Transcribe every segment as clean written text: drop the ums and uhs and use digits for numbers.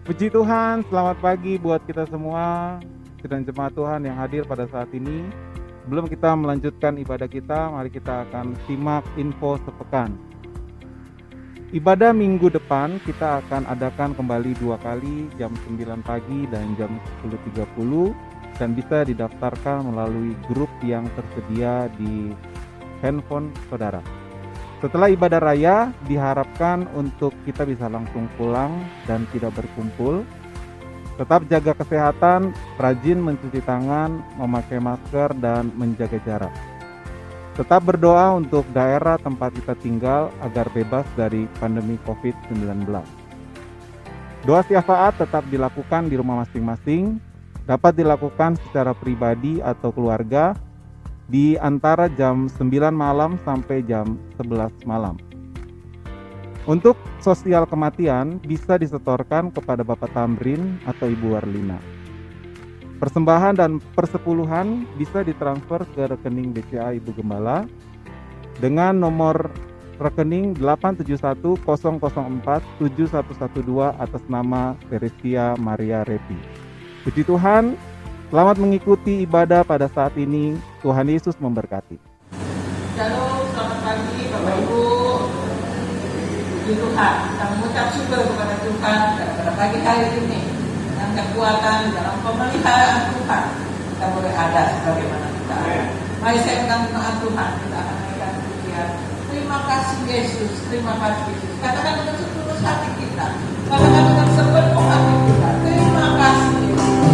Puji Tuhan, selamat pagi buat kita semua dan jemaat Tuhan yang hadir pada saat ini. Sebelum kita melanjutkan ibadah kita, mari kita akan simak info sepekan. Ibadah minggu depan kita akan adakan kembali 2 kali, jam 9 pagi dan jam 10.30, dan bisa didaftarkan melalui grup yang tersedia di handphone saudara. Setelah ibadah raya, diharapkan untuk kita bisa langsung pulang dan tidak berkumpul. Tetap jaga kesehatan, rajin mencuci tangan, memakai masker, dan menjaga jarak. Tetap berdoa untuk daerah tempat kita tinggal agar bebas dari pandemi COVID-19. Doa syafaat tetap dilakukan di rumah masing-masing, dapat dilakukan secara pribadi atau keluarga, di antara jam 9 malam sampai jam 11 malam. Untuk sosial kematian bisa disetorkan kepada Bapak Tamrin atau Ibu Warlina. Persembahan dan persepuluhan bisa ditransfer ke rekening BCA Ibu Gembala dengan nomor rekening 87100471112 atas nama Teresia Maria Repi. Puji Tuhan. Selamat mengikuti ibadah pada saat ini. Tuhan Yesus memberkati. Shalom, selamat pagi Bapak Ibu. Puji Tuhan, kita mengucap syukur kepada Tuhan pada pagi hari ini. Dengan kekuatan dalam pemeliharaan Tuhan, kita boleh ada sebagaimana kita ada. Mari saya undang doa Tuhan, kita akan naikkan pujian. Terima kasih Yesus, terima kasih Yesus. Katakan dengan setulus hati kita, katakan dengan sepenuh hati kita. Terima kasih Yesus. Yesus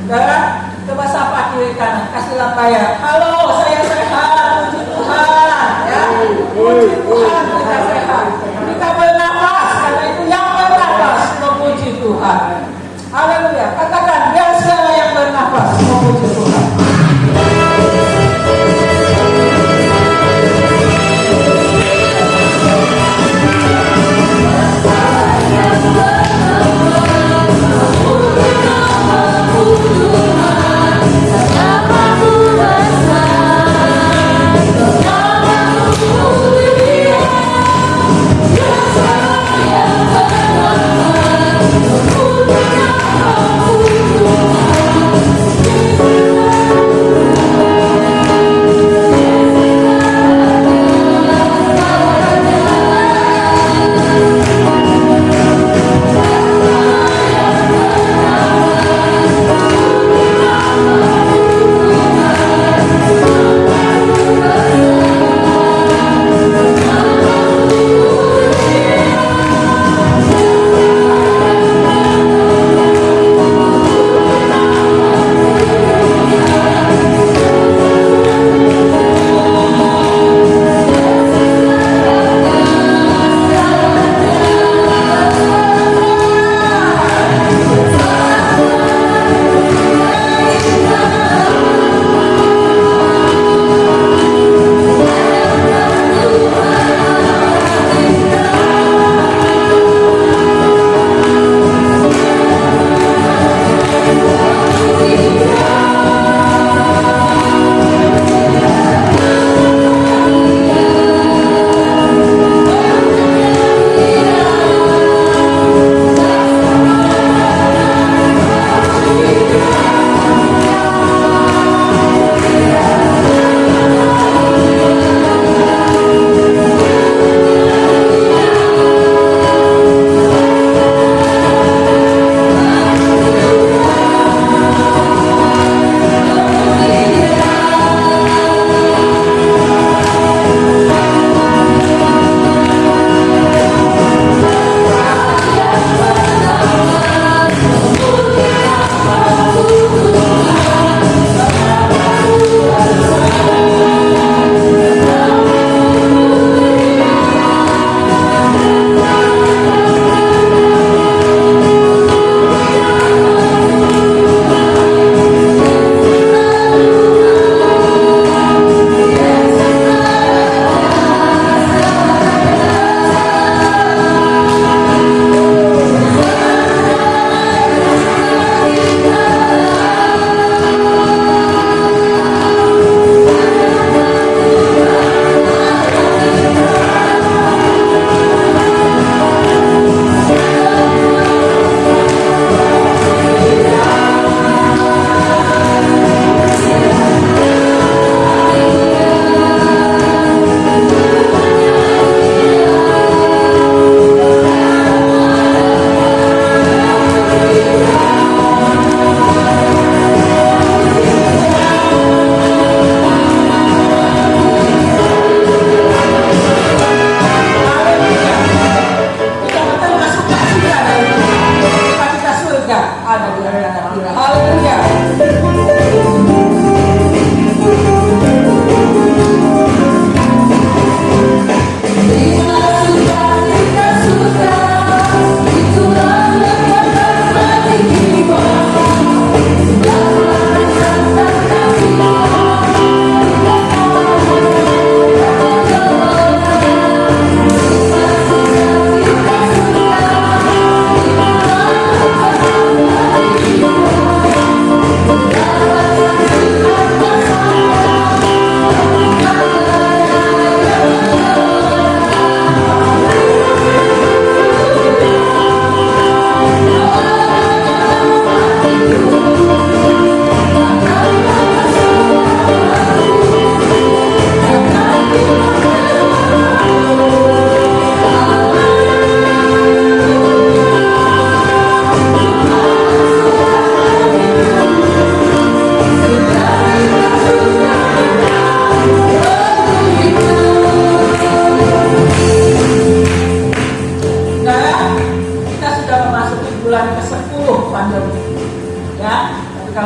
Dan coba sapa kiri kanan, kasih lambaya. Halo, saya sehat, puji Tuhan, ya. Puji Tuhan, kita sehat. Kita bernafas, karena itu yang bernafas memuji Tuhan. Haleluya. Katakan, biar segala yang bernafas memuji Tuhan.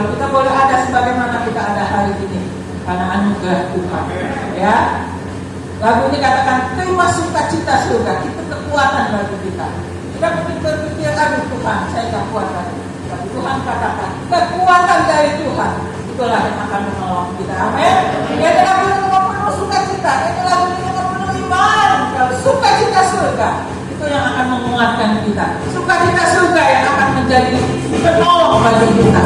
Kalau kita boleh ada sebagaimana kita ada hari ini karena anugerah Tuhan. Ya. Lagu ini katakan terima sukacita surga, itu kekuatan bagi kita. Kita mungkin berpikir, aduh Tuhan, saya tak kuat lagi. Tapi Tuhan katakan kekuatan dari Tuhan itulah yang akan menolong kita. Amin. Ini lagu dengan penuh sukacita, ini lagu dengan penuh iman. Kalau sukacita surga itu yang akan menguatkan kita. Sukacita surga yang akan menjadi penolong bagi kita.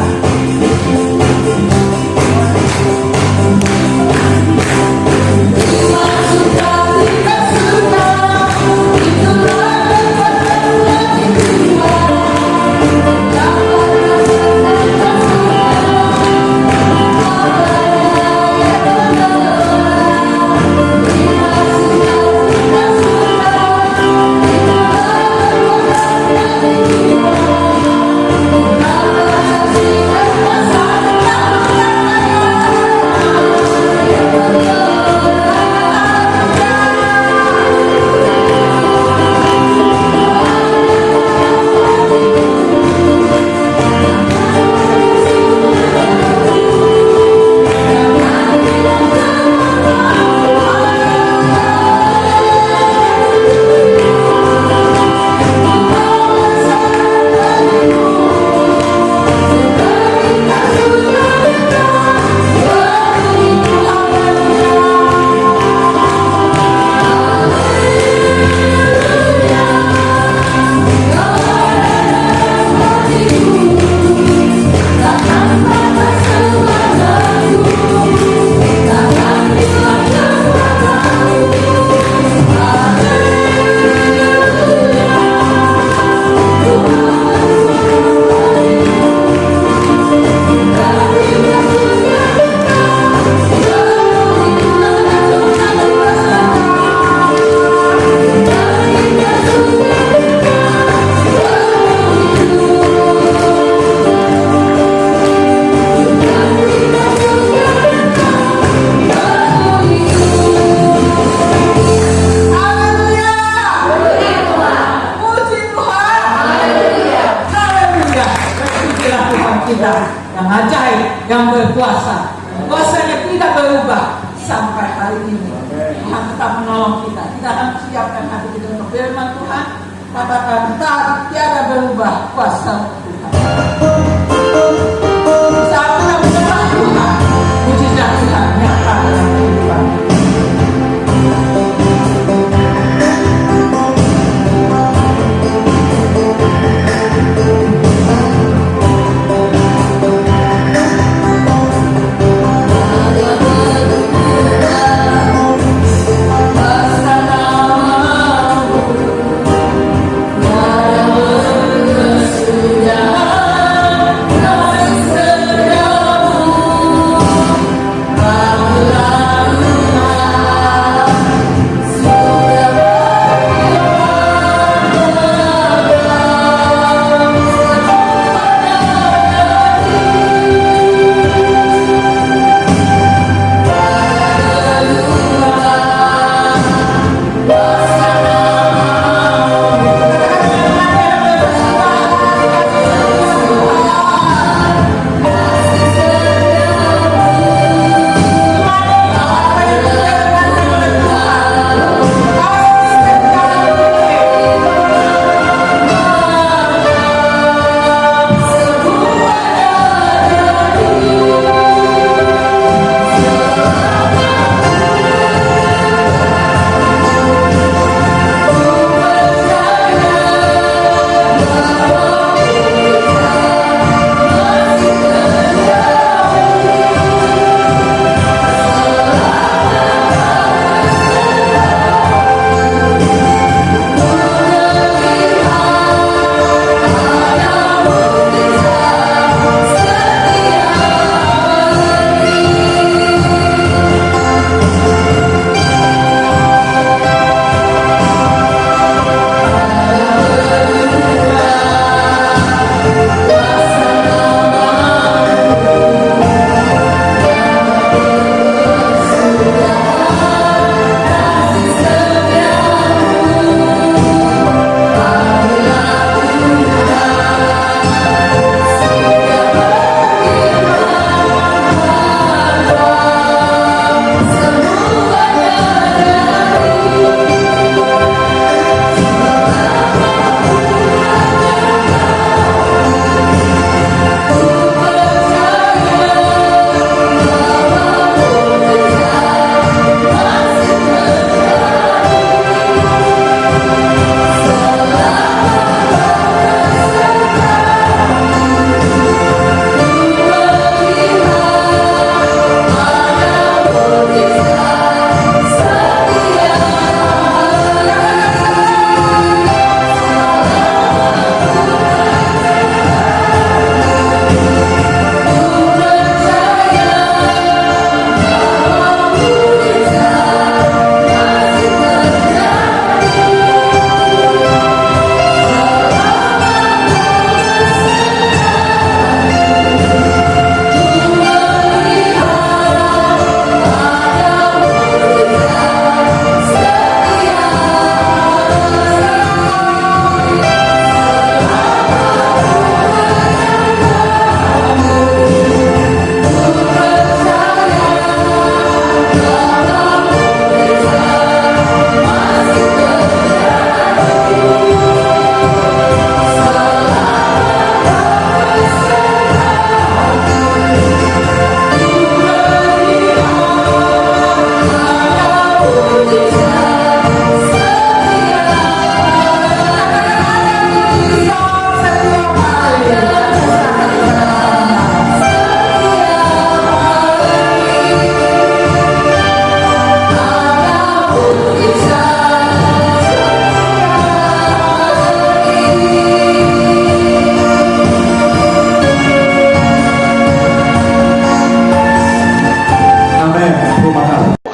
Yang ajaib, yang berkuasa, kuasanya tidak berubah sampai hari ini. Tuhan tetap menolong kita. Kita akan siapkan hati kita untuk firman Tuhan. Katakan tiada berubah kuasa Tuhan. Saat kita menyembah Tuhan, mujizat Tuhan nyata dalam kehidupan.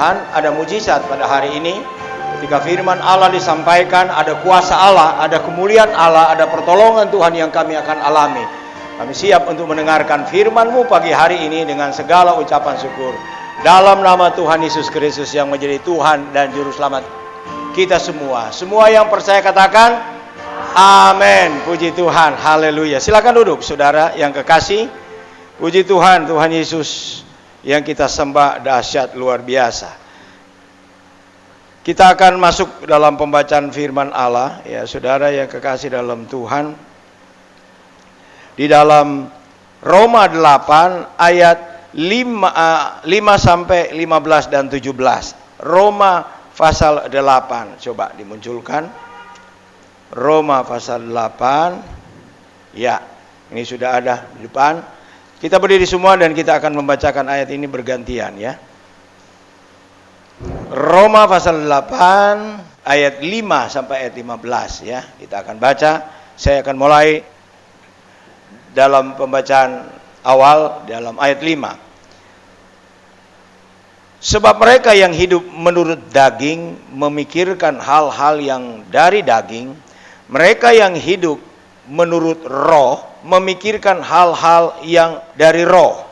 Tuhan, ada mujizat pada hari ini. Ketika firman Allah disampaikan, ada kuasa Allah, ada kemuliaan Allah, ada pertolongan Tuhan yang kami akan alami. Kami siap untuk mendengarkan firman-Mu pagi hari ini dengan segala ucapan syukur. Dalam nama Tuhan Yesus Kristus yang menjadi Tuhan dan Juru Selamat kita semua. Semua yang percaya katakan, amin. Puji Tuhan, haleluya. Silakan duduk saudara yang kekasih. Puji Tuhan, Tuhan Yesus yang kita sembah dahsyat luar biasa. Kita akan masuk dalam pembacaan firman Allah, ya saudara yang kekasih dalam Tuhan. Di dalam Roma 8 ayat 5 sampai 15 dan 17. Roma pasal 8. Coba dimunculkan. Roma pasal 8. Ya, ini sudah ada di depan. Kita berdiri semua dan kita akan membacakan ayat ini bergantian ya. Roma pasal 8 ayat 5 sampai ayat 15 ya. Kita akan baca. Saya akan mulai dalam pembacaan awal dalam ayat 5. Sebab mereka yang hidup menurut daging memikirkan hal-hal yang dari daging, mereka yang hidup menurut roh memikirkan hal-hal yang dari roh.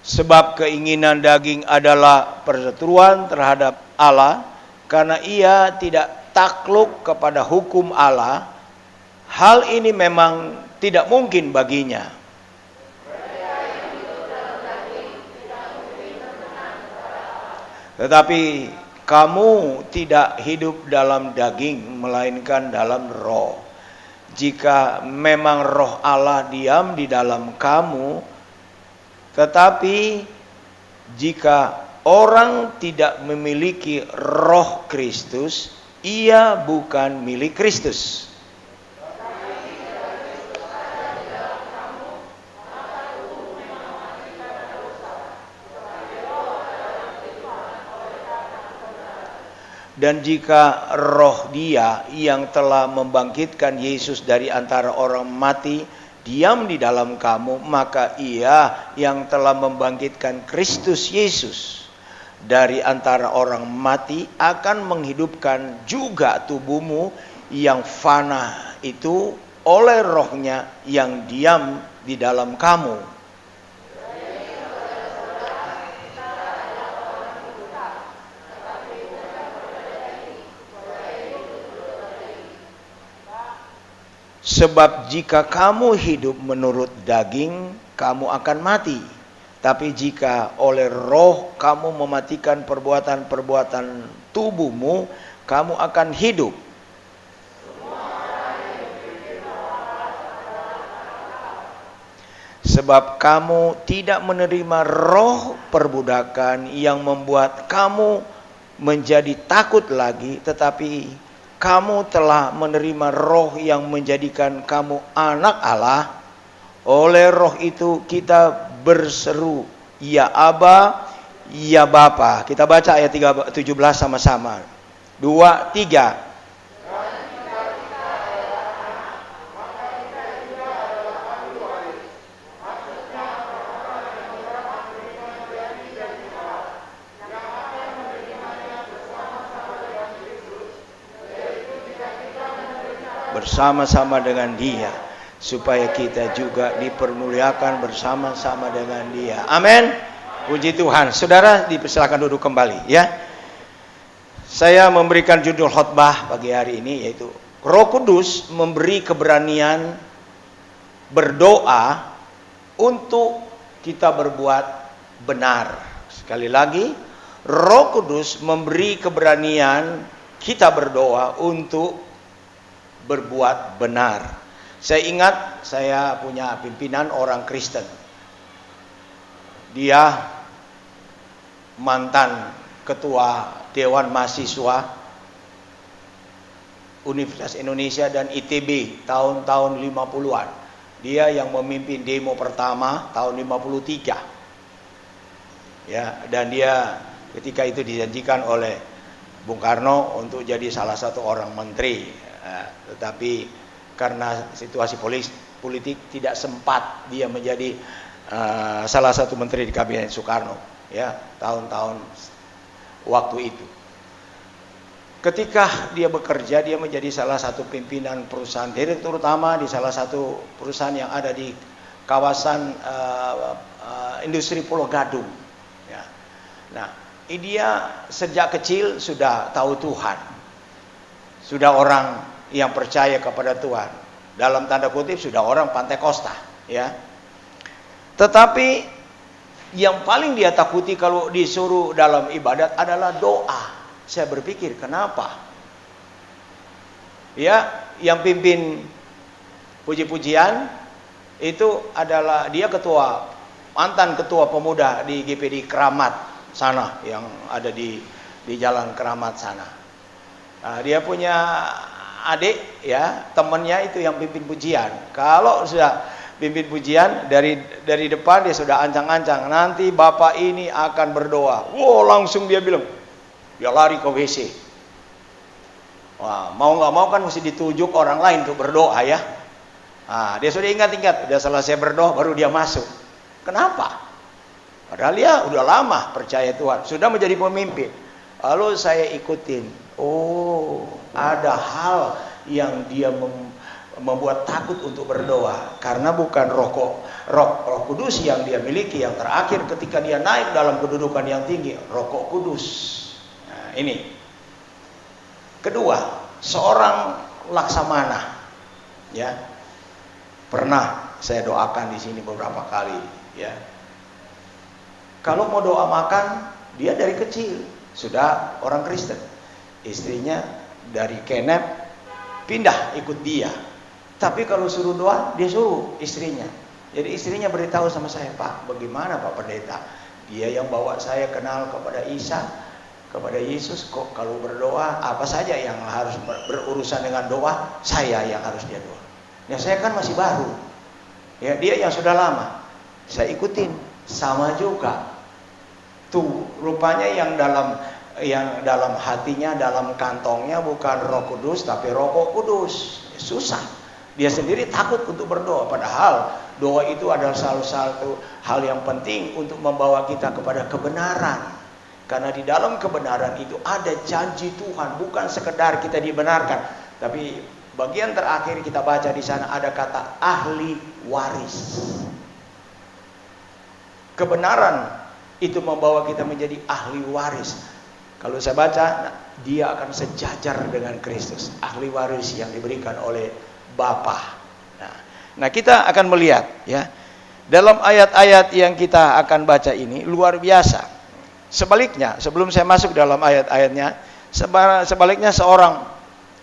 Sebab keinginan daging adalah perseteruan terhadap Allah, karena ia tidak takluk kepada hukum Allah. Hal ini memang tidak mungkin baginya. Tetapi kamu tidak hidup dalam daging, melainkan dalam roh. Jika memang roh Allah diam di dalam kamu, tetapi jika orang tidak memiliki roh Kristus, ia bukan milik Kristus. Dan jika roh Dia yang telah membangkitkan Yesus dari antara orang mati diam di dalam kamu, maka Ia yang telah membangkitkan Kristus Yesus dari antara orang mati akan menghidupkan juga tubuhmu yang fana itu oleh rohnya yang diam di dalam kamu. Sebab jika kamu hidup menurut daging, kamu akan mati. Tapi jika oleh roh kamu mematikan perbuatan-perbuatan tubuhmu, kamu akan hidup. Sebab kamu tidak menerima roh perbudakan yang membuat kamu menjadi takut lagi, tetapi kamu telah menerima roh yang menjadikan kamu anak Allah. Oleh roh itu kita berseru, ya Aba, ya Bapa. Kita baca ayat 17 sama-sama. 2, 3. Bersama-sama dengan Dia, supaya kita juga dipermuliakan bersama-sama dengan Dia. Amin. Puji Tuhan. Saudara, dipersilakan duduk kembali ya. Saya memberikan judul khotbah pagi hari ini, yaitu Roh Kudus memberi keberanian berdoa untuk kita berbuat benar. Sekali lagi, Roh Kudus memberi keberanian kita berdoa untuk berbuat benar. Saya ingat saya punya pimpinan orang Kristen. Dia mantan ketua Dewan Mahasiswa Universitas Indonesia dan ITB tahun-tahun 50-an. Dia yang memimpin demo pertama tahun 53. Ya, dan dia ketika itu dijanjikan oleh Bung Karno untuk jadi salah satu orang menteri. Tetapi karena situasi politik tidak sempat dia menjadi salah satu menteri di kabinet Soekarno, ya, tahun-tahun waktu itu. Ketika dia bekerja, dia menjadi salah satu pimpinan perusahaan, direktur utama di salah satu perusahaan yang ada di kawasan industri Pulau Gadung. Ya. Nah, dia sejak kecil sudah tahu Tuhan, sudah orang yang percaya kepada Tuhan. Dalam tanda kutip sudah orang Pantekosta, ya. Tetapi yang paling dia takuti kalau disuruh dalam ibadat adalah doa. Saya berpikir, kenapa? Ya, yang pimpin puji-pujian itu adalah dia mantan ketua pemuda di GPD Keramat sana, yang ada di Jalan Keramat sana. Nah, dia punya adik, ya, temannya itu yang pimpin pujian. Kalau sudah pimpin pujian dari depan dia sudah ancang-ancang, nanti bapak ini akan berdoa. Wow, langsung dia bilang, dia lari ke WC. Wah, mau nggak mau kan mesti ditunjuk orang lain untuk berdoa, ya. Nah, dia sudah ingat-ingat, udah selesai berdoa baru dia masuk. Kenapa? Padahal dia udah lama percaya Tuhan, sudah menjadi pemimpin. Lalu saya ikutin. Oh, ada hal yang dia membuat takut untuk berdoa, karena bukan roh kudus yang dia miliki. Yang terakhir ketika dia naik dalam kedudukan yang tinggi, Roh Kudus. Nah, ini. Kedua, seorang laksamana, ya, pernah saya doakan di sini beberapa kali, ya. Kalau mau doa makan, dia dari kecil sudah orang Kristen. Istrinya dari Kenep pindah ikut dia. Tapi kalau suruh doa, dia suruh istrinya. Jadi istrinya beritahu sama saya, Pak, bagaimana Pak Pendeta? Dia yang bawa saya kenal kepada Isa, kepada Yesus. Kok kalau berdoa, apa saja yang harus berurusan dengan doa, saya yang harus dia doa. Ya, saya kan masih baru. Ya, dia yang sudah lama. Saya ikutin, sama juga. Tuh, rupanya yang dalam hatinya, dalam kantongnya bukan Roh Kudus, tapi Roh Kudus. Susah. Dia sendiri takut untuk berdoa, padahal doa itu adalah salah satu hal yang penting untuk membawa kita kepada kebenaran. Karena di dalam kebenaran itu ada janji Tuhan, bukan sekedar kita dibenarkan, tapi bagian terakhir kita baca di sana ada kata ahli waris. Kebenaran itu membawa kita menjadi ahli waris. Kalau saya baca, dia akan sejajar dengan Kristus, ahli waris yang diberikan oleh Bapa. Nah, kita akan melihat, ya, dalam ayat-ayat yang kita akan baca ini luar biasa. Sebaliknya, sebelum saya masuk dalam ayat-ayatnya, sebaliknya seorang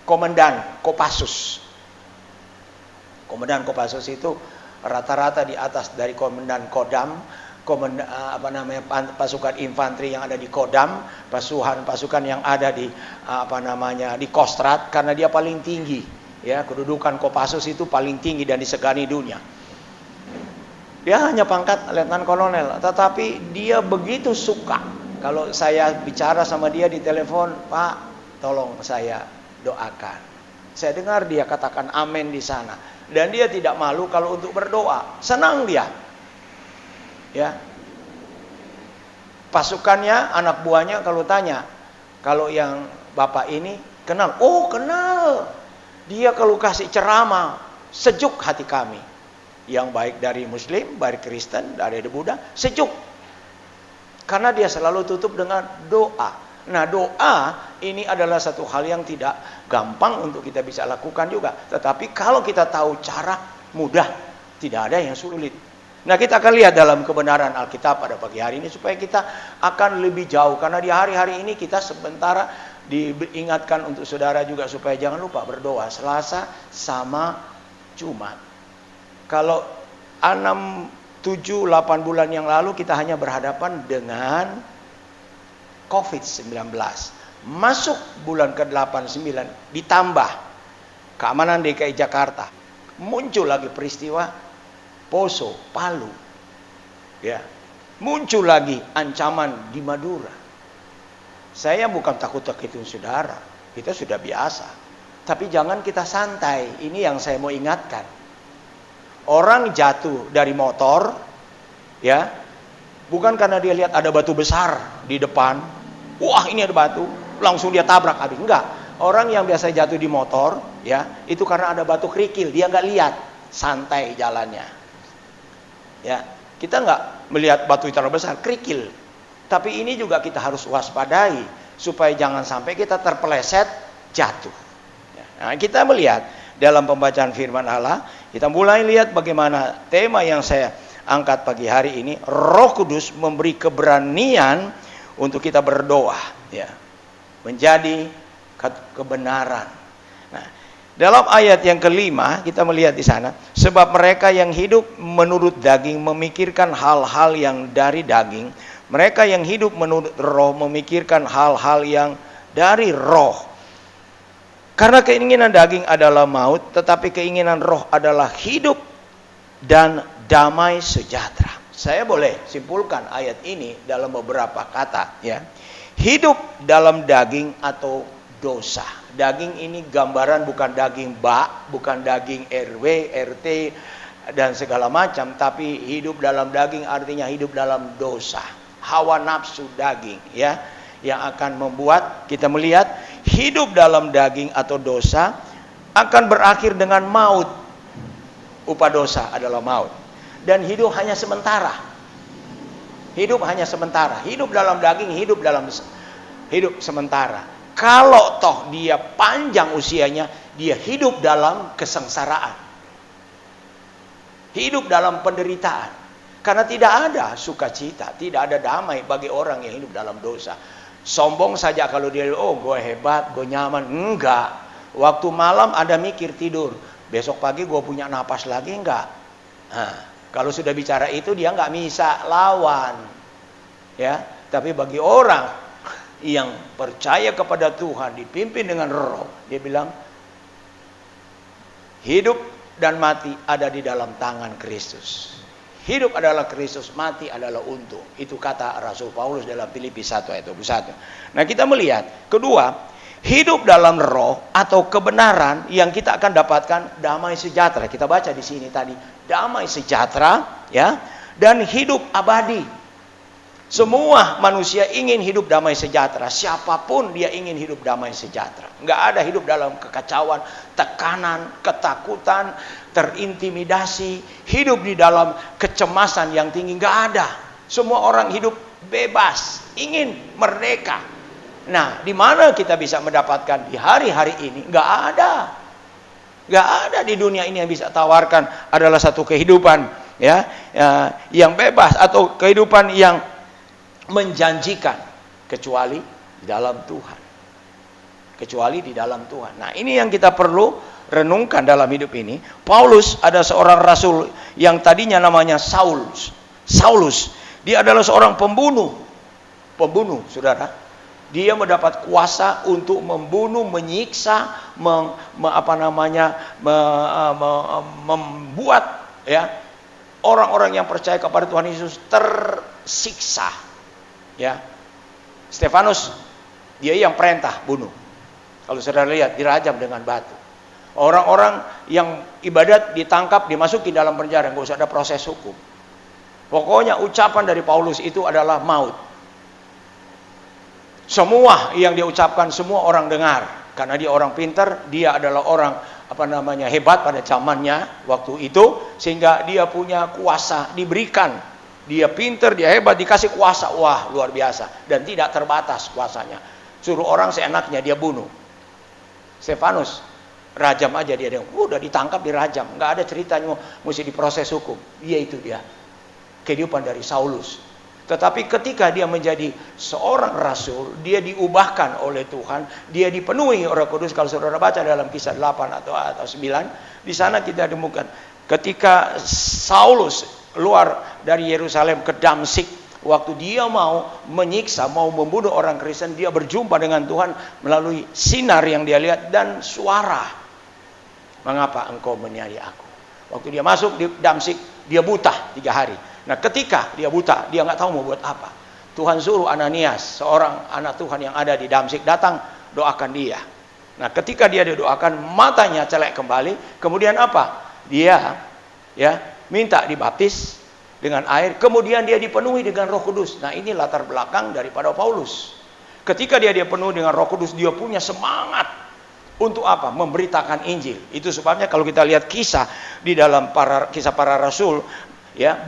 komandan Kopassus. Komandan Kopassus itu rata-rata di atas dari komandan Kodam, pasukan infanteri yang ada di Kodam, pasukan yang ada di di Kostrad, karena dia paling tinggi. Ya, kedudukan Kopassus itu paling tinggi dan disegani dunia. Dia hanya pangkat letnan kolonel, tetapi dia begitu suka kalau saya bicara sama dia di telepon, Pak, tolong saya doakan. Saya dengar dia katakan amin di sana, dan dia tidak malu kalau untuk berdoa, senang dia. Ya, pasukannya, anak buahnya kalau tanya, kalau yang bapak ini kenal, oh kenal. Dia kalau kasih ceramah, sejuk hati kami. Yang baik dari Muslim, baik Kristen, dari Buddha, sejuk. Karena dia selalu tutup dengan doa. Nah, doa ini adalah satu hal yang tidak gampang untuk kita bisa lakukan juga. Tetapi kalau kita tahu cara, mudah. Tidak ada yang sulit. Nah, kita akan lihat dalam kebenaran Alkitab pada pagi hari ini supaya kita akan lebih jauh. Karena di hari-hari ini kita sementara diingatkan untuk saudara juga supaya jangan lupa berdoa Selasa sama Jumat. Kalau 6, 7, 8 bulan yang lalu kita hanya berhadapan dengan COVID-19. Masuk bulan ke-8, 9 ditambah keamanan DKI Jakarta. Muncul lagi peristiwa Poso, Palu. Ya. Muncul lagi ancaman di Madura. Saya bukan takut-takutin saudara, kita sudah biasa. Tapi jangan kita santai. Ini yang saya mau ingatkan. Orang jatuh dari motor, ya, bukan karena dia lihat ada batu besar di depan. Wah, ini ada batu, langsung dia tabrak habis. Enggak. Orang yang biasa jatuh di motor, ya, itu karena ada batu kerikil, dia nggak lihat, santai jalannya. Ya, kita nggak melihat batu itu terlalu besar, kerikil. Tapi ini juga kita harus waspadai supaya jangan sampai kita terpeleset jatuh. Nah, kita melihat dalam pembacaan firman Allah, kita mulai lihat bagaimana tema yang saya angkat pagi hari ini, Roh Kudus memberi keberanian untuk kita berdoa, ya, menjadi kebenaran. Nah, dalam ayat yang kelima kita melihat di sana, sebab mereka yang hidup menurut daging memikirkan hal-hal yang dari daging, mereka yang hidup menurut roh memikirkan hal-hal yang dari roh. Karena keinginan daging adalah maut, tetapi keinginan roh adalah hidup dan damai sejahtera. Saya boleh simpulkan ayat ini dalam beberapa kata, ya. Hidup dalam daging atau dosa. Daging ini gambaran bukan daging bak, bukan daging RW, RT dan segala macam, tapi hidup dalam daging artinya hidup dalam dosa. Hawa nafsu daging, ya, yang akan membuat kita melihat hidup dalam daging atau dosa akan berakhir dengan maut. Upah dosa adalah maut. Dan hidup hanya sementara. Hidup hanya sementara. Hidup dalam daging, hidup sementara. Kalau toh dia panjang usianya, dia hidup dalam kesengsaraan. Hidup dalam penderitaan. Karena tidak ada sukacita, tidak ada damai bagi orang yang hidup dalam dosa. Sombong saja kalau dia, oh gue hebat, gue nyaman. Enggak. Waktu malam ada mikir tidur. Besok pagi gue punya napas lagi enggak? Nah, kalau sudah bicara itu dia enggak bisa lawan. Ya, tapi bagi orang yang percaya kepada Tuhan, dipimpin dengan roh, dia bilang, hidup dan mati ada di dalam tangan Kristus. Hidup adalah Kristus, mati adalah untung. Itu kata Rasul Paulus dalam Filipi 1 ayat 21. Nah, kita melihat, kedua, hidup dalam roh atau kebenaran yang kita akan dapatkan damai sejahtera. Kita baca di sini tadi, damai sejahtera, ya, dan hidup abadi. Semua manusia ingin hidup damai sejahtera. Siapapun dia ingin hidup damai sejahtera. Enggak ada hidup dalam kekacauan, tekanan, ketakutan, terintimidasi, hidup di dalam kecemasan yang tinggi. Enggak ada. Semua orang hidup bebas, ingin merdeka. Nah, di mana kita bisa mendapatkan di hari-hari ini? Enggak ada. Enggak ada di dunia ini yang bisa tawarkan adalah satu kehidupan, ya, yang bebas atau kehidupan yang menjanjikan kecuali di dalam Tuhan. Kecuali di dalam Tuhan. Nah, ini yang kita perlu renungkan dalam hidup ini. Paulus ada seorang rasul yang tadinya namanya Saulus. Dia adalah seorang pembunuh. Pembunuh, saudara. Dia mendapat kuasa untuk membunuh, menyiksa, membuat, ya, orang-orang yang percaya kepada Tuhan Yesus tersiksa. Ya, Stefanus, dia yang perintah bunuh. Kalau saudara lihat, dirajam dengan batu. Orang-orang yang ibadat ditangkap, dimasuki dalam penjara, nggak usah ada proses hukum. Pokoknya ucapan dari Paulus itu adalah maut. Semua yang dia ucapkan, semua orang dengar. Karena dia orang pintar, dia adalah orang hebat pada zamannya waktu itu, sehingga dia punya kuasa, diberikan. Dia pintar, dia hebat, dikasih kuasa. Wah, luar biasa. Dan tidak terbatas kuasanya. Suruh orang seenaknya dia bunuh. Stefanus, rajam aja dia. Udah ditangkap, dirajam. Nggak ada ceritanya mesti diproses hukum. Itu dia. Kehidupan dari Saulus. Tetapi ketika dia menjadi seorang rasul, dia diubahkan oleh Tuhan. Dia dipenuhi Roh Kudus. Kalau saudara baca dalam Kisah 8 atau 9. Di sana kita temukan. Ketika Saulus keluar dari Yerusalem ke Damsyik, waktu dia mau menyiksa, mau membunuh orang Kristen, dia berjumpa dengan Tuhan melalui sinar yang dia lihat dan suara. Mengapa engkau meniayai aku? Waktu dia masuk di Damsyik, dia buta 3 hari. Nah, ketika dia buta, dia nggak tahu mau buat apa. Tuhan suruh Ananias, seorang anak Tuhan yang ada di Damsyik, datang doakan dia. Nah, ketika dia didoakan, matanya celek kembali. Kemudian apa? Dia minta dibaptis dengan air. Kemudian dia dipenuhi dengan Roh Kudus. Nah, ini latar belakang daripada Paulus. Ketika dia dipenuhi dengan Roh Kudus, dia punya semangat untuk apa? Memberitakan Injil. Itu sebabnya kalau kita lihat kisah di dalam kisah para rasul,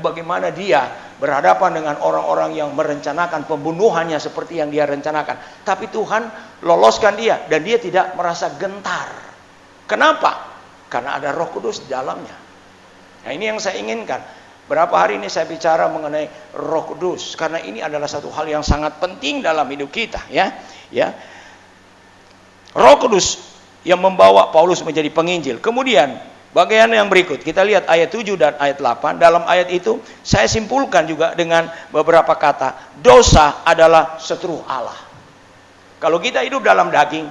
bagaimana dia berhadapan dengan orang-orang yang merencanakan pembunuhannya seperti yang dia rencanakan. Tapi Tuhan loloskan dia dan dia tidak merasa gentar. Kenapa? Karena ada Roh Kudus di dalamnya. Nah, ini yang saya inginkan. Berapa hari ini saya bicara mengenai Roh Kudus, karena ini adalah satu hal yang sangat penting dalam hidup kita, Roh Kudus yang membawa Paulus menjadi penginjil. Kemudian bagian yang berikut, kita lihat ayat 7 dan ayat 8. Dalam ayat itu saya simpulkan juga dengan beberapa kata, dosa adalah setru Allah. Kalau kita hidup dalam daging,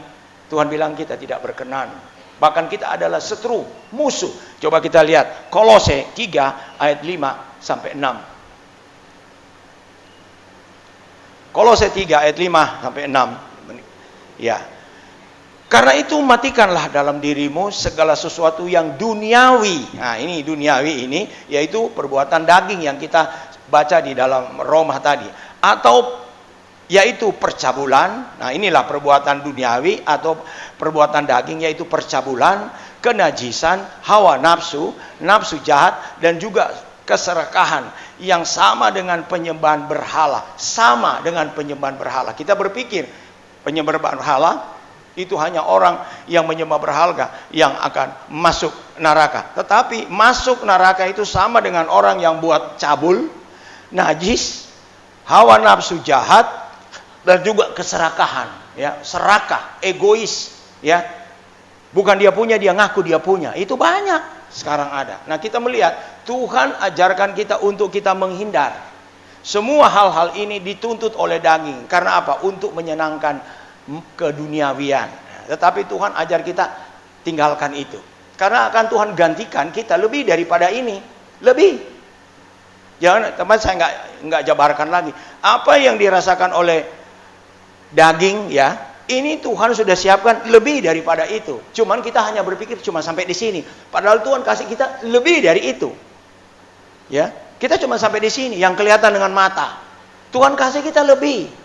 Tuhan bilang kita tidak berkenan. Bahkan kita adalah setru, musuh. Coba kita lihat Kolose 3 ayat 5 sampai 6. Kolose 3 ayat 5 sampai 6. Ya. Karena itu matikanlah dalam dirimu segala sesuatu yang duniawi. Nah, ini duniawi ini yaitu perbuatan daging yang kita baca di dalam Roma tadi, atau yaitu percabulan. Nah, inilah perbuatan duniawi atau perbuatan daging, yaitu percabulan, kenajisan, hawa nafsu, nafsu jahat, dan juga keserakahan yang sama dengan penyembahan berhala. Sama dengan penyembahan berhala. Kita berpikir penyembahan berhala itu hanya orang yang menyembah berhala yang akan masuk neraka. Tetapi masuk neraka itu sama dengan orang yang buat cabul, najis, hawa nafsu jahat, dan juga keserakahan, serakah, egois, bukan dia punya, dia ngaku dia punya. Itu banyak sekarang ada. Nah, kita melihat Tuhan ajarkan kita untuk kita menghindar. Semua hal-hal ini dituntut oleh daging. Karena apa? Untuk menyenangkan keduniawian. Tetapi Tuhan ajar kita tinggalkan itu. Karena akan Tuhan gantikan kita lebih daripada ini. Lebih. Jangan, teman, saya nggak jabarkan lagi. Apa yang dirasakan oleh daging, ini Tuhan sudah siapkan lebih daripada itu. Cuman kita hanya berpikir cuma sampai di sini. Padahal Tuhan kasih kita lebih dari itu. Kita cuma sampai di sini yang kelihatan dengan mata. Tuhan kasih kita lebih.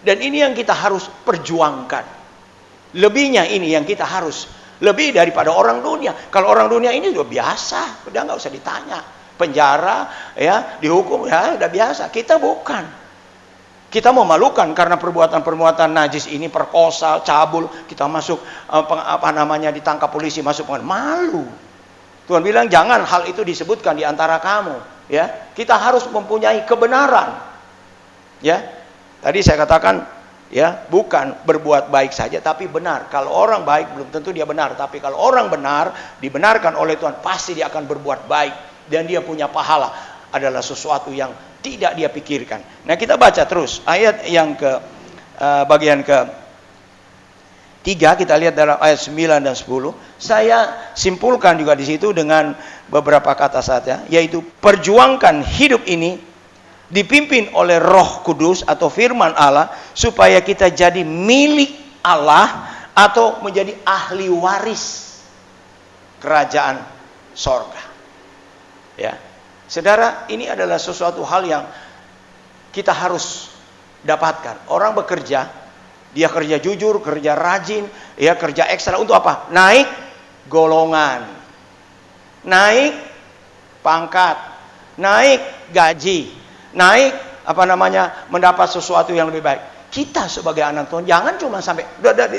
Dan ini yang kita harus perjuangkan. Lebihnya ini yang kita harus lebih daripada orang dunia. Kalau orang dunia ini sudah biasa, udah nggak usah ditanya. Penjara, dihukum, udah biasa. Kita bukan. Kita memalukan karena perbuatan-perbuatan najis ini, perkosa, cabul, kita masuk ditangkap polisi, masuk pengadilan. Malu. Tuhan bilang jangan hal itu disebutkan di antara kamu, Kita harus mempunyai kebenaran. Tadi saya katakan, bukan berbuat baik saja tapi benar. Kalau orang baik belum tentu dia benar, tapi kalau orang benar dibenarkan oleh Tuhan, pasti dia akan berbuat baik dan dia punya pahala. Adalah sesuatu yang tidak dia pikirkan. Nah, kita baca terus ayat yang bagian ke 3, kita lihat dalam ayat 9 dan 10. Saya simpulkan juga di situ dengan beberapa kata saja, yaitu perjuangkan hidup ini dipimpin oleh Roh Kudus atau firman Allah, supaya kita jadi milik Allah atau menjadi ahli waris kerajaan sorga. Saudara, ini adalah sesuatu hal yang kita harus dapatkan. Orang bekerja, dia kerja jujur, kerja rajin, kerja ekstra untuk apa? Naik golongan, naik pangkat, naik gaji, naik mendapat sesuatu yang lebih baik. Kita sebagai anak Tuhan jangan cuma sampai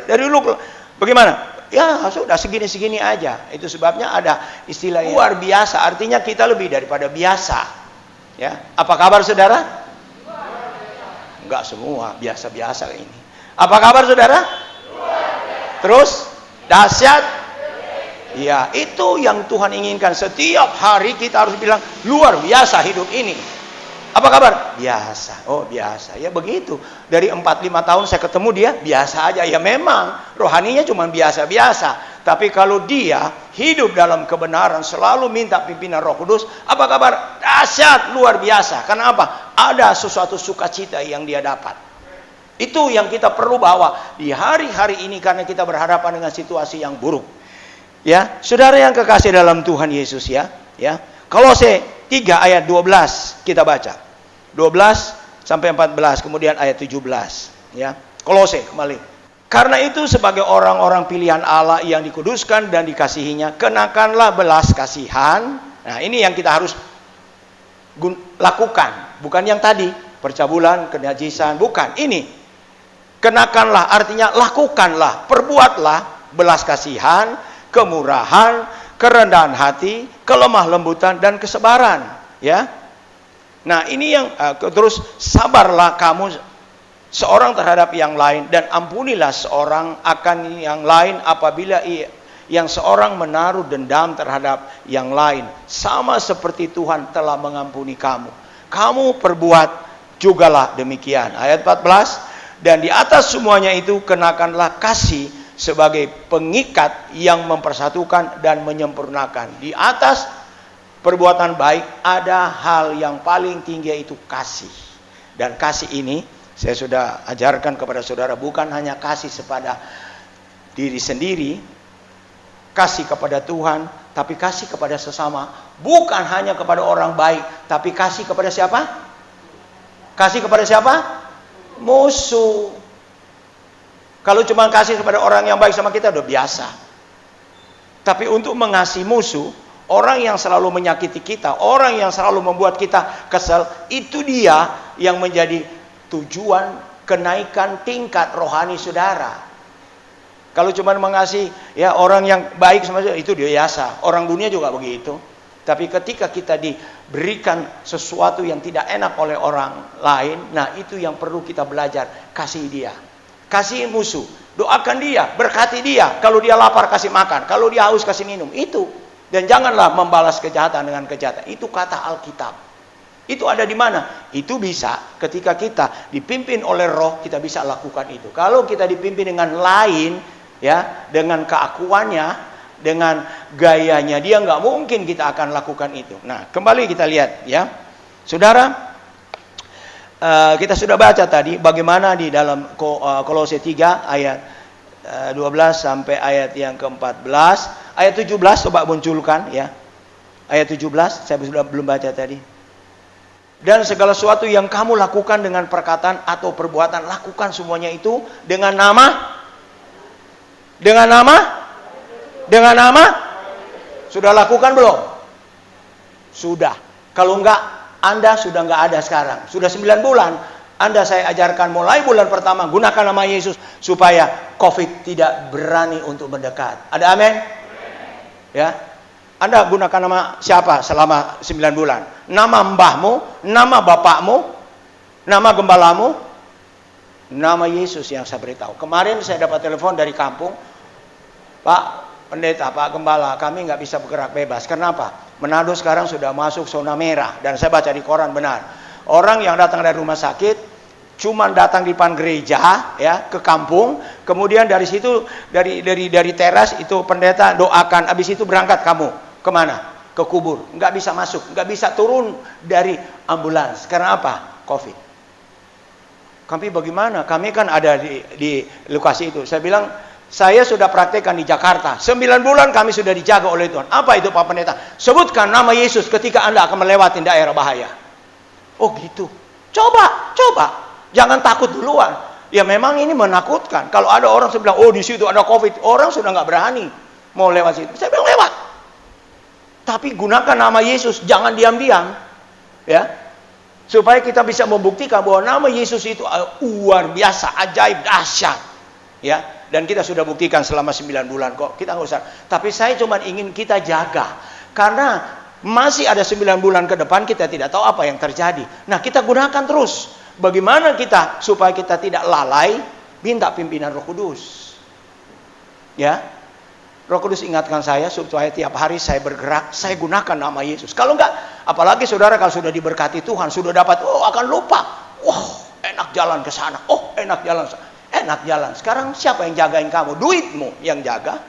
dari dulu bagaimana? Sudah segini-segini aja. Itu sebabnya ada istilah luar biasa, artinya kita lebih daripada biasa. Apa kabar saudara? Enggak semua, biasa-biasa ini. Apa kabar saudara? Terus dahsyat. Itu yang Tuhan inginkan. Setiap hari kita harus bilang luar biasa hidup ini. Apa kabar? Biasa. Oh, biasa. Begitu. Dari 4-5 tahun saya ketemu dia, biasa aja. Memang rohaninya cuma biasa-biasa. Tapi kalau dia hidup dalam kebenaran, selalu minta pimpinan Roh Kudus, apa kabar? Dahsyat, luar biasa. Karena apa? Ada sesuatu sukacita yang dia dapat. Itu yang kita perlu bawa di hari-hari ini karena kita berhadapan dengan situasi yang buruk. Ya, saudara yang kekasih dalam Tuhan Yesus ya. Kolose 3 ayat 12 kita baca. 12 sampai 14, kemudian ayat 17 ya. Kolose kembali. Karena itu sebagai orang-orang pilihan Allah yang dikuduskan dan dikasihinya, kenakanlah belas kasihan. Nah, ini yang kita harus lakukan, bukan yang tadi, percabulan, kenajisan, bukan. Ini kenakanlah artinya lakukanlah, perbuatlah belas kasihan, kemurahan, kerendahan hati, kelemah lembutan dan kesabaran, ya. Nah, ini yang terus sabarlah kamu seorang terhadap yang lain dan ampunilah seorang akan yang lain apabila yang seorang menaruh dendam terhadap yang lain, sama seperti Tuhan telah mengampuni kamu. Kamu perbuat jugalah demikian. Ayat 14. Dan di atas semuanya itu kenakanlah kasih sebagai pengikat yang mempersatukan dan menyempurnakan. Di atas perbuatan baik ada hal yang paling tinggi, yaitu kasih. Dan kasih ini saya sudah ajarkan kepada saudara, bukan hanya kasih kepada diri sendiri, kasih kepada Tuhan, tapi kasih kepada sesama. Bukan hanya kepada orang baik, tapi kasih kepada siapa? Kasih kepada siapa? Musuh. Kalau cuma kasih kepada orang yang baik sama kita udah biasa. Tapi untuk mengasihi musuh, orang yang selalu menyakiti kita, orang yang selalu membuat kita kesal, itu dia yang menjadi tujuan kenaikan tingkat rohani saudara. Kalau cuma mengasihi ya orang yang baik sama saudara, itu dia biasa. Orang dunia juga begitu. Tapi ketika kita diberikan sesuatu yang tidak enak oleh orang lain, nah itu yang perlu kita belajar. Kasih dia, kasih musuh, doakan dia, berkati dia. Kalau dia lapar kasih makan, kalau dia haus kasih minum. Itu. Dan janganlah membalas kejahatan dengan kejahatan. Itu kata Alkitab. Itu ada di mana? Itu bisa ketika kita dipimpin oleh Roh, kita bisa lakukan itu. Kalau kita dipimpin dengan lain, ya, dengan keakuannya, dengan gayanya, dia nggak mungkin kita akan lakukan itu. Nah, kembali kita lihat ya, saudara, kita sudah baca tadi bagaimana di dalam Kolose 3 ayat 12 sampai ayat yang ke-14. Ayat 17 coba munculkan ya. Ayat 17 saya sudah belum baca tadi. Dan segala sesuatu yang kamu lakukan dengan perkataan atau perbuatan, lakukan semuanya itu dengan nama sudah lakukan belum? Sudah. Kalau enggak, Anda sudah enggak ada sekarang. Sudah 9 bulan. Anda saya ajarkan mulai bulan pertama, gunakan nama Yesus supaya COVID tidak berani untuk mendekat. Ada amin? Ya. Anda gunakan nama siapa selama 9 bulan? Nama mbahmu, nama bapakmu, nama gembalamu, nama Yesus yang saya beritahu. Kemarin saya dapat telepon dari kampung, Pak Pendeta, Pak Gembala, kami nggak bisa bergerak bebas. Kenapa? Manado sekarang sudah masuk zona merah. Dan saya baca di koran benar. Orang yang datang dari rumah sakit, cuman datang di depan gereja, ya, ke kampung. Kemudian dari situ, dari teras itu pendeta doakan. Habis itu berangkat kamu kemana? Ke kubur. Nggak bisa masuk, nggak bisa turun dari ambulans. Karena apa? COVID. Kami bagaimana? Kami kan ada di lokasi itu. Saya bilang, saya sudah praktekkan di Jakarta. 9 bulan kami sudah dijaga oleh Tuhan. Apa itu Pak Pendeta? Sebutkan nama Yesus ketika Anda akan melewati daerah bahaya. Oh gitu. Coba. Jangan takut duluan. Ya memang ini menakutkan. Kalau ada orang bilang, oh di situ ada COVID. Orang sudah nggak berani mau lewat situ. Saya bilang lewat. Tapi gunakan nama Yesus. Jangan diam-diam. Ya. Supaya kita bisa membuktikan bahwa nama Yesus itu luar biasa, ajaib, dahsyat. Ya. Dan kita sudah buktikan selama 9 bulan kok. Kita nggak usah. Tapi saya cuma ingin kita jaga. Karena masih ada 9 bulan ke depan kita tidak tahu apa yang terjadi. Nah kita gunakan terus. Bagaimana kita supaya kita tidak lalai. Minta pimpinan Roh Kudus. Ya. Roh Kudus ingatkan saya supaya tiap hari saya bergerak. Saya gunakan nama Yesus. Kalau enggak, apalagi saudara kalau sudah diberkati Tuhan. Sudah dapat, akan lupa. Enak jalan ke sana. Enak jalan ke sana. Enak jalan. Sekarang siapa yang jagain kamu? Duitmu yang jaga.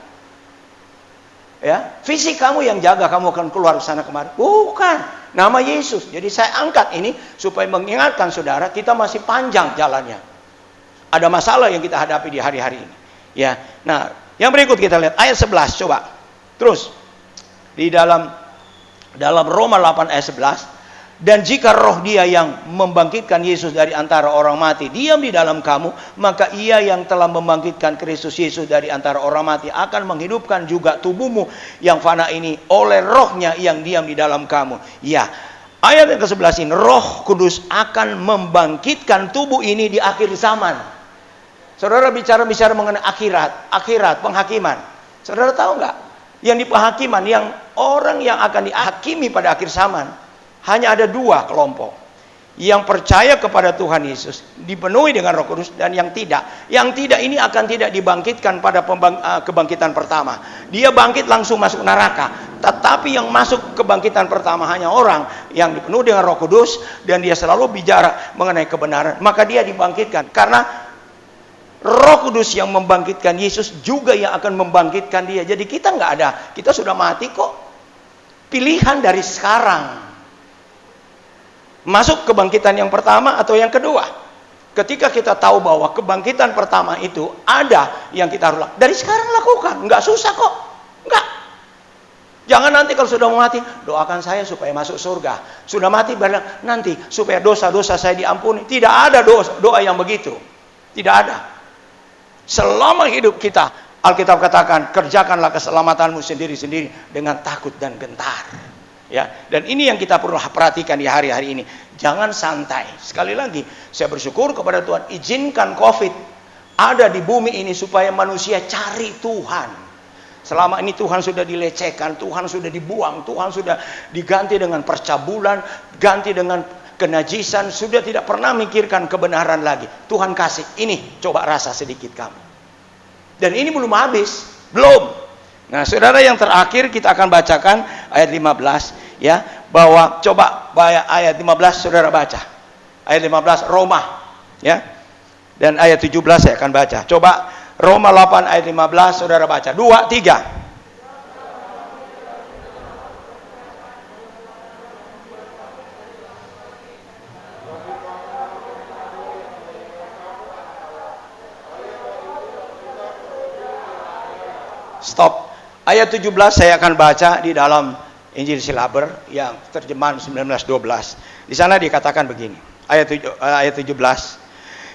Ya, fisik kamu yang jaga, kamu akan keluar ke sana kemari. Bukan, nama Yesus. Jadi saya angkat ini supaya mengingatkan saudara, kita masih panjang jalannya. ada masalah yang kita hadapi di hari-hari ini. Ya. Nah, yang berikut kita lihat ayat 11 coba. Terus di dalam Roma 8 ayat 11, dan jika roh dia yang membangkitkan Yesus dari antara orang mati diam di dalam kamu, maka ia yang telah membangkitkan Kristus Yesus dari antara orang mati akan menghidupkan juga tubuhmu yang fana ini oleh rohnya yang diam di dalam kamu. Ya, ayat yang ke-11 ini, Roh Kudus akan membangkitkan tubuh ini di akhir zaman. Saudara bicara mengenai akhirat, penghakiman. Saudara tahu nggak? Yang di penghakiman, yang orang yang akan dihakimi pada akhir zaman, hanya ada dua kelompok. Yang percaya kepada Tuhan Yesus, dipenuhi dengan Roh Kudus, dan yang tidak. Yang tidak ini akan tidak dibangkitkan pada kebangkitan pertama. Dia bangkit langsung masuk neraka. Tetapi yang masuk kebangkitan pertama hanya orang yang dipenuhi dengan Roh Kudus, dan dia selalu bicara mengenai kebenaran. Maka dia dibangkitkan. Karena Roh Kudus yang membangkitkan Yesus juga yang akan membangkitkan dia. Jadi kita nggak ada, kita sudah mati kok. Pilihan dari sekarang. Masuk kebangkitan yang pertama atau yang kedua. Ketika kita tahu bahwa kebangkitan pertama itu ada yang kita harus lakukan, dari sekarang lakukan, nggak susah kok, nggak. Jangan nanti kalau sudah mau mati, doakan saya supaya masuk surga. Sudah mati bilang nanti supaya dosa-dosa saya diampuni. Tidak ada doa yang begitu, tidak ada. Selama hidup kita, Alkitab katakan kerjakanlah keselamatanmu sendiri-sendiri dengan takut dan gentar. Ya, dan ini yang kita perlu perhatikan di hari-hari ini. Jangan santai. Sekali lagi, saya bersyukur kepada Tuhan, izinkan COVID ada di bumi ini supaya manusia cari Tuhan. Selama ini Tuhan sudah dilecehkan, Tuhan sudah dibuang, Tuhan sudah diganti dengan percabulan, ganti dengan kenajisan, sudah tidak pernah mikirkan kebenaran lagi. Tuhan kasih, ini coba rasa sedikit kamu. Dan ini belum habis, belum. Nah, saudara, yang terakhir kita akan bacakan ayat 15 ya, bahwa coba ayat 15 saudara baca. Ayat 15 Roma ya. Dan ayat 17 saya akan baca. Coba Roma 8 ayat 15 saudara baca. 2 3. Stop. Ayat 17 saya akan baca di dalam Injil Silaber yang terjemahan 1912. Di sana dikatakan begini. Ayat 17.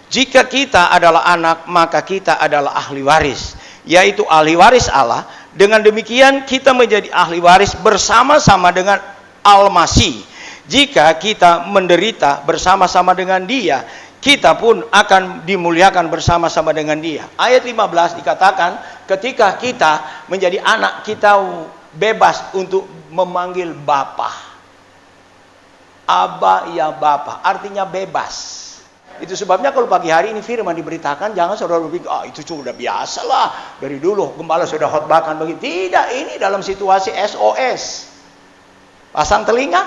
Jika kita adalah anak, maka kita adalah ahli waris, yaitu ahli waris Allah. Dengan demikian kita menjadi ahli waris bersama-sama dengan Al-Masih. Jika kita menderita bersama-sama dengan Dia, kita pun akan dimuliakan bersama-sama dengan Dia. Ayat 15 dikatakan ketika kita menjadi anak, kita bebas untuk memanggil Bapa. Aba ya Bapa, artinya bebas. Itu sebabnya kalau pagi hari ini firman diberitakan, jangan saudara berpikir, itu sudah biasa lah, dari dulu gembala sudah khotbahkan begitu. Tidak, ini dalam situasi SOS. Pasang telinga,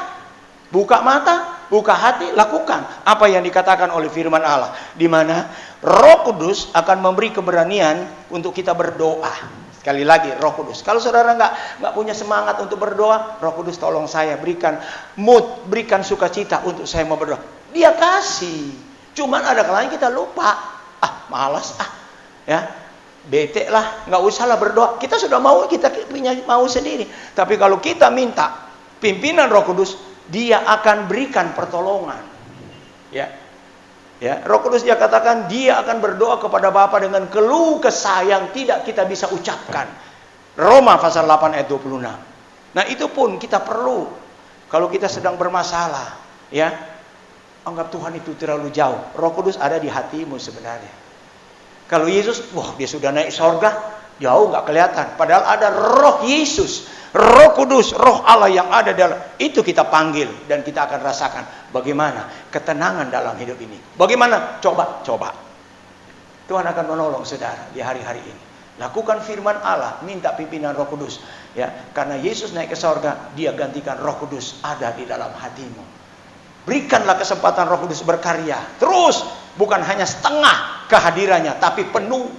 buka mata, buka hati, lakukan apa yang dikatakan oleh firman Allah, di mana Roh Kudus akan memberi keberanian untuk kita berdoa. Sekali lagi, Roh Kudus. Kalau saudara nggak punya semangat untuk berdoa, Roh Kudus tolong saya, berikan mood, berikan sukacita untuk saya mau berdoa. Dia kasih. Cuman ada kalanya kita lupa. Malas ya, bete lah, nggak usah lah berdoa. Kita sudah mau, kita punya mau sendiri. Tapi kalau kita minta pimpinan Roh Kudus, Dia akan berikan pertolongan. Ya, Roh Kudus dia katakan Dia akan berdoa kepada Bapa dengan keluh kesah yang tidak kita bisa ucapkan. Roma pasal 8 ayat 26. Nah, itu pun kita perlu. Kalau kita sedang bermasalah, ya, anggap Tuhan itu terlalu jauh. Roh Kudus ada di hatimu sebenarnya. Kalau Yesus, dia sudah naik sorga, jauh nggak kelihatan. Padahal ada Roh Yesus, Roh Kudus, Roh Allah yang ada dalam itu, kita panggil dan kita akan rasakan bagaimana ketenangan dalam hidup ini. Bagaimana? Coba. Tuhan akan menolong saudara di hari-hari ini. Lakukan firman Allah, minta pimpinan Roh Kudus, ya. Karena Yesus naik ke sorga, Dia gantikan Roh Kudus ada di dalam hatimu. Berikanlah kesempatan Roh Kudus berkarya terus, bukan hanya setengah kehadirannya, tapi penuh.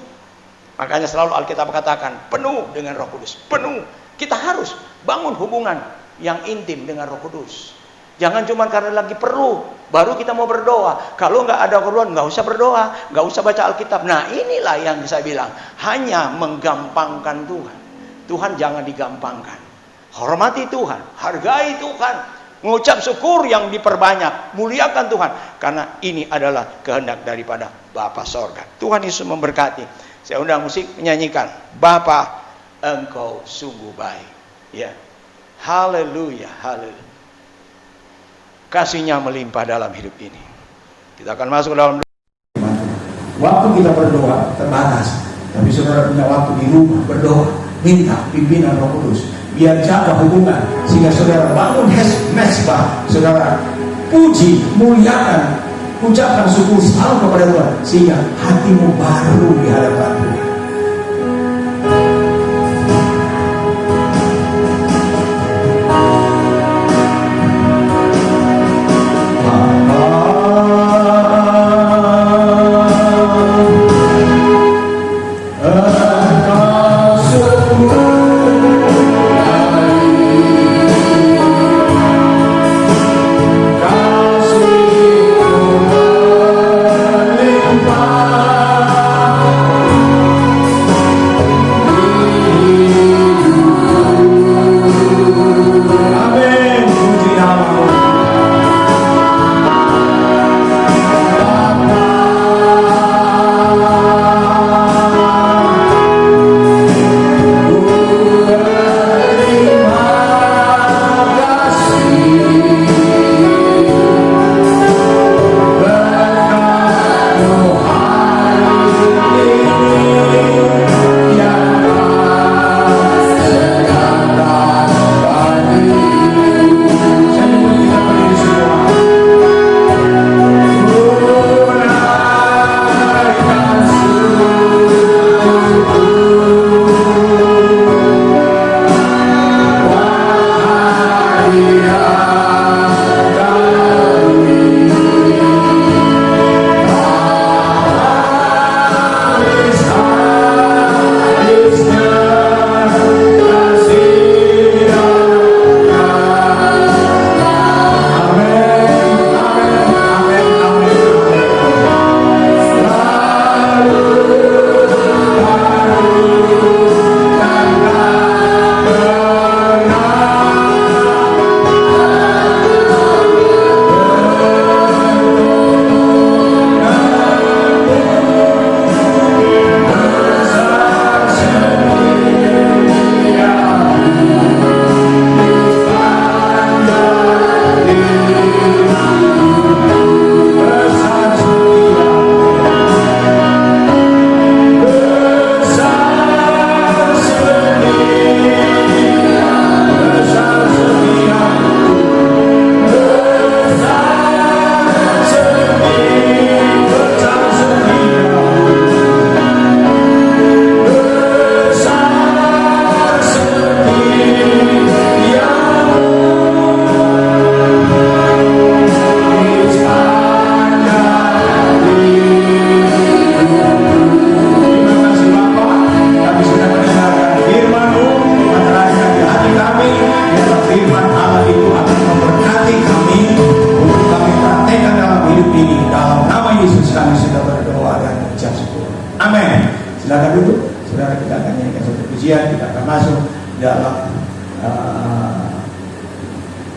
Makanya selalu Alkitab katakan penuh dengan Roh Kudus, penuh. Kita harus bangun hubungan yang intim dengan Roh Kudus. Jangan cuma karena lagi perlu baru kita mau berdoa. Kalau nggak ada keperluan, nggak usah berdoa, nggak usah baca Alkitab. Nah, inilah yang saya bilang, hanya menggampangkan Tuhan. Tuhan jangan digampangkan. Hormati Tuhan, hargai Tuhan, mengucap syukur yang diperbanyak, muliakan Tuhan, karena ini adalah kehendak daripada Bapa Sorga. Tuhan Yesus memberkati. Saya undang musik menyanyikan, Bapa, Engkau sungguh baik. Ya, haleluya, haleluya. Kasih-Nya melimpah dalam hidup ini. Kita akan masuk dalam. Waktu kita berdoa terbatas, tapi saudara punya waktu di rumah berdoa, minta pimpinan Roh Kudus, biar jaga hubungan, sehingga saudara bangun mesbah, saudara puji, muliakan, ucapkan syukur selalu kepada Tuhan, sehingga hatimu baru di hadapan Tuhan.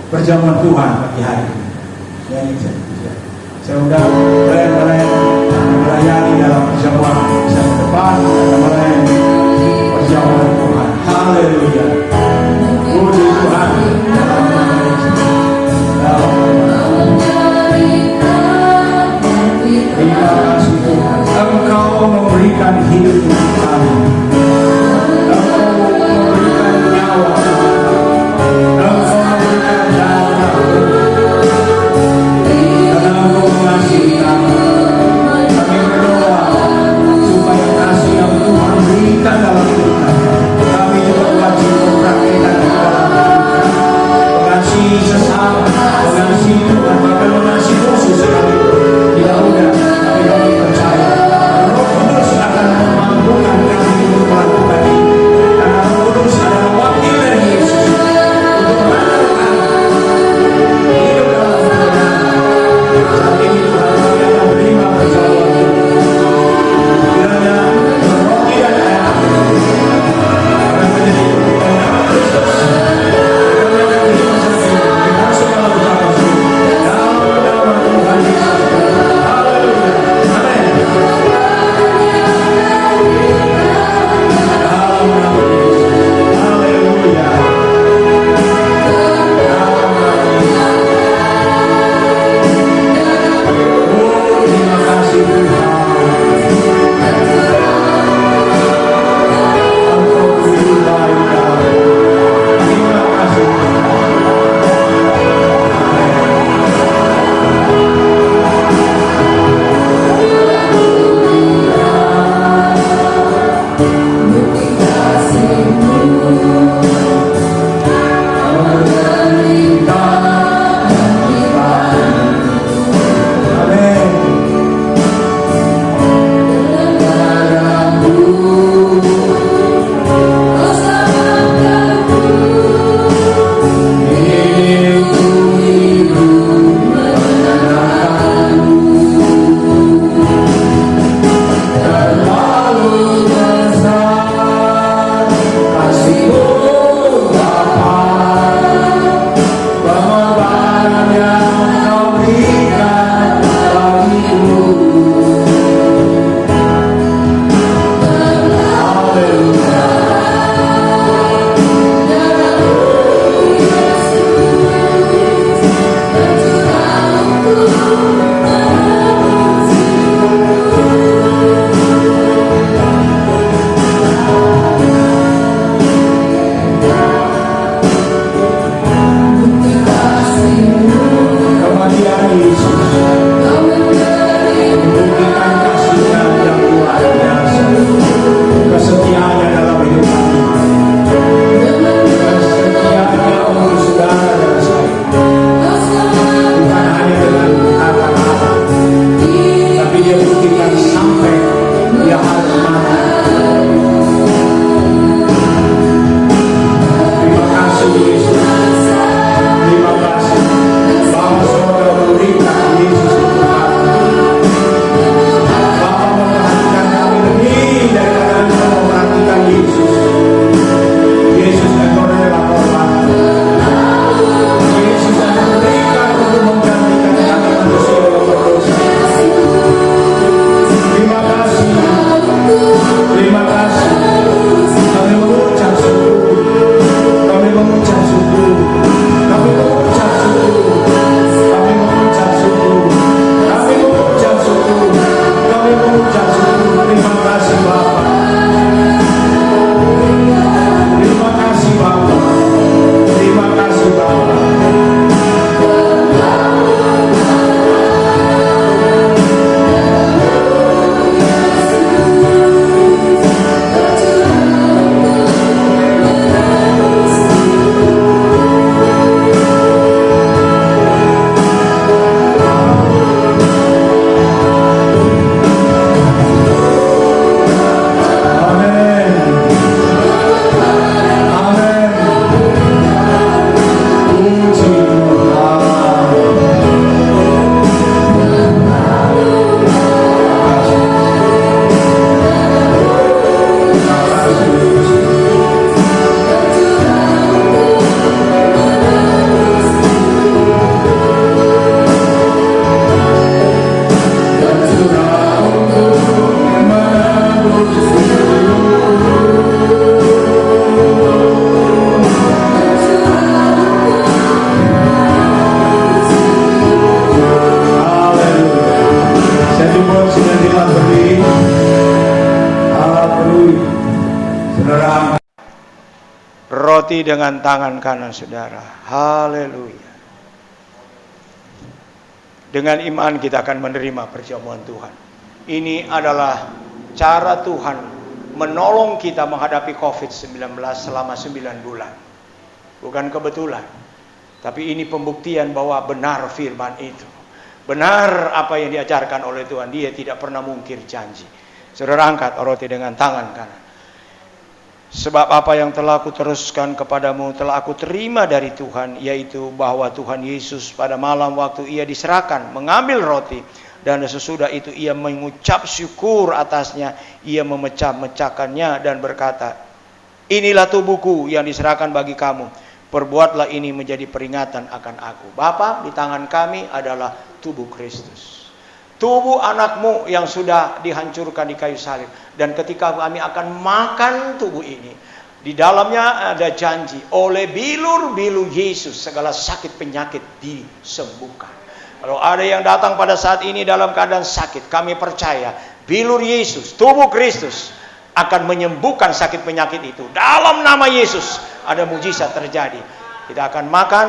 Perjamuan Tuhan pagi hari ini. Saya undang melayani dalam perjamuan saya depan dan melayani perjamuan Tuhan. Haleluya. Puji Tuhan. Terima kasih Tuhan. Engkau memberikan hidup untuk kami. Engkau memberikan nyawa. Kami berdoa supaya kasih yang Tuhan berikan roti dengan tangan kanan saudara. Haleluya. Dengan iman kita akan menerima perjamuan Tuhan. Ini adalah cara Tuhan menolong kita menghadapi COVID-19 selama 9 bulan. Bukan kebetulan. Tapi ini pembuktian bahwa benar firman itu. Benar apa yang diajarkan oleh Tuhan. Dia tidak pernah mungkir janji. Saudara, angkat roti dengan tangan kanan. Sebab apa yang telah aku teruskan kepadamu telah aku terima dari Tuhan, yaitu bahwa Tuhan Yesus pada malam waktu ia diserahkan mengambil roti, dan sesudah itu ia mengucap syukur atasnya, ia memecah-mecahkannya dan berkata, inilah tubuhku yang diserahkan bagi kamu, perbuatlah ini menjadi peringatan akan aku. Bapa, di tangan kami adalah tubuh Kristus, tubuh anakmu yang sudah dihancurkan di kayu salib. Dan ketika kami akan makan tubuh ini, di dalamnya ada janji, oleh bilur-bilur Yesus segala sakit penyakit disembuhkan. Kalau ada yang datang pada saat ini dalam keadaan sakit, kami percaya bilur Yesus, tubuh Kristus akan menyembuhkan sakit penyakit itu. Dalam nama Yesus ada mujizat terjadi. Kita akan makan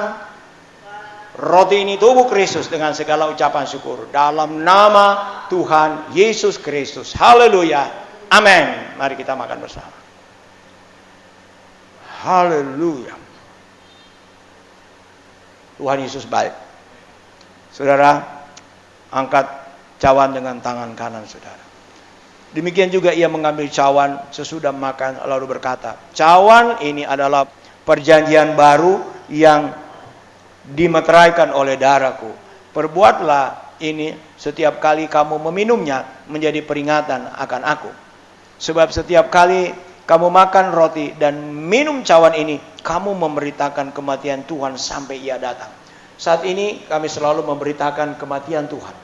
roti ini, tubuh Kristus, dengan segala ucapan syukur dalam nama Tuhan Yesus Kristus. Haleluya. Amin. Mari kita makan bersama. Haleluya. Tuhan Yesus baik. Saudara, angkat cawan dengan tangan kanan saudara. Demikian juga ia mengambil cawan sesudah makan lalu berkata, cawan ini adalah perjanjian baru yang dimeteraikan oleh darahku. Perbuatlah ini setiap kali kamu meminumnya menjadi peringatan akan aku. Sebab setiap kali kamu makan roti dan minum cawan ini, kamu memberitakan kematian Tuhan sampai ia datang. Saat ini kami selalu memberitakan kematian Tuhan.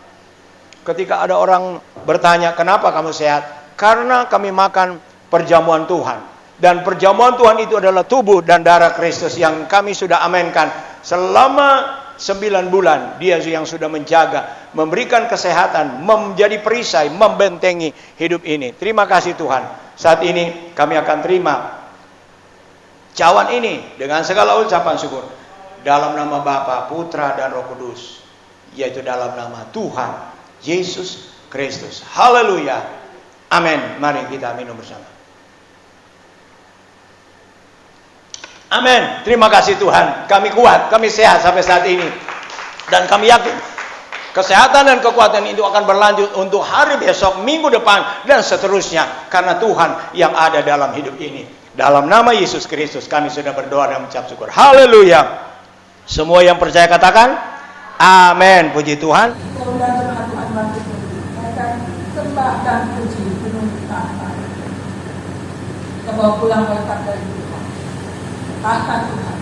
Ketika ada orang bertanya, kenapa kamu sehat? Karena kami makan perjamuan Tuhan. Dan perjamuan Tuhan itu adalah tubuh dan darah Kristus yang kami sudah amenkan selama 9 bulan. Dia yang sudah menjaga, memberikan kesehatan, menjadi perisai, membentengi hidup ini. Terima kasih Tuhan. Saat ini kami akan terima cawan ini dengan segala ucapan syukur dalam nama Bapa, Putra dan Roh Kudus, yaitu dalam nama Tuhan Yesus Kristus. Haleluya. Amin. Mari kita minum bersama. Amin. Terima kasih Tuhan. Kami kuat, kami sehat sampai saat ini. Dan kami yakin kesehatan dan kekuatan itu akan berlanjut untuk hari besok, minggu depan, dan seterusnya. Karena Tuhan yang ada dalam hidup ini. Dalam nama Yesus Kristus kami sudah berdoa dan mengucap syukur. Haleluya. Semua yang percaya katakan amin. Puji Tuhan. Sembah dan puji penuh tanpa. Kita bawa pulang berkat dari Tuhan. Kata Tuhan.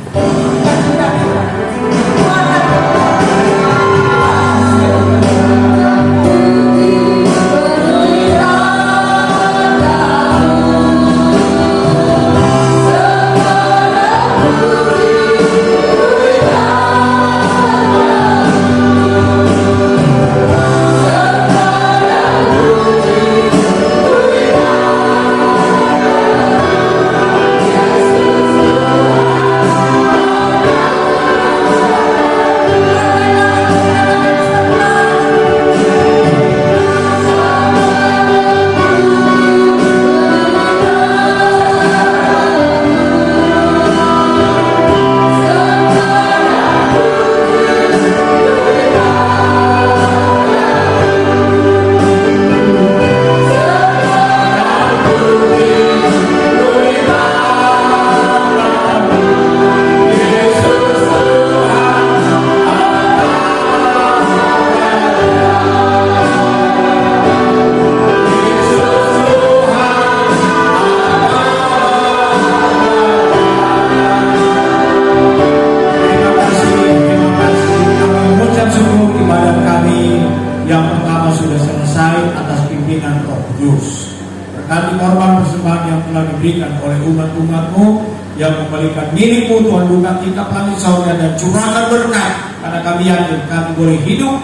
Milikmu Tuhan, buka kita langit sorga dan curahkan berkat, karena kami yakin kami boleh hidup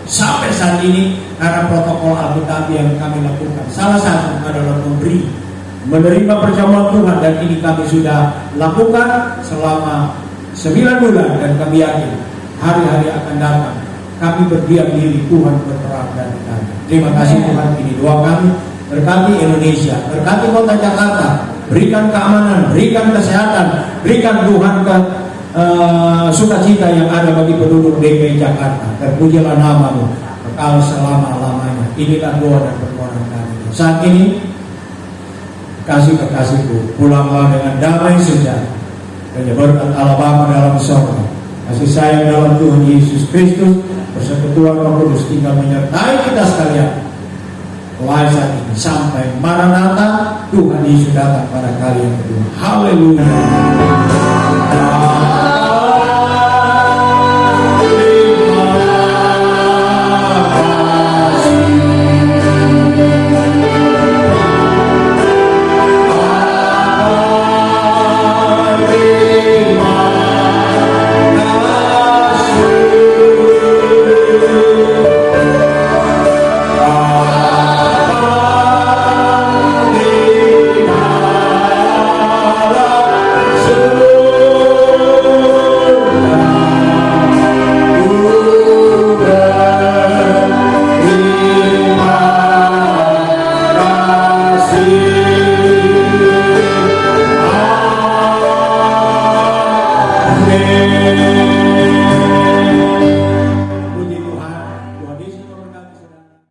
sampai saat ini karena protokol Abu Dhabi yang kami lakukan. Salah satu adalah memberi menerima perjamuan Tuhan, dan ini kami sudah lakukan selama 9 bulan, dan kami yakin hari-hari akan datang kami berdiam diri, Tuhan berperang dari kami. Terima kasih Tuhan, ini doa kami. Berkati Indonesia, berkati kota Jakarta, berikan keamanan, berikan kesehatan, berikan Tuhan sukacita yang ada bagi penduduk DKI Jakarta. Terpujilah nama-Mu kekal selama-lamanya. Inilah doa dan permohonan kami. Saat ini, kasih-kekasihku, pulanglah dengan damai sejahtera, dan berkat Allah Bapa dalam surga, kasih sayang dalam Tuhan Yesus Kristus, persekutuan Roh Kudus tinggal menyertai kita sekalian mulai saat ini sampai Maranatha, Tuhan Yesus datang pada kali yang kedua. Haleluya.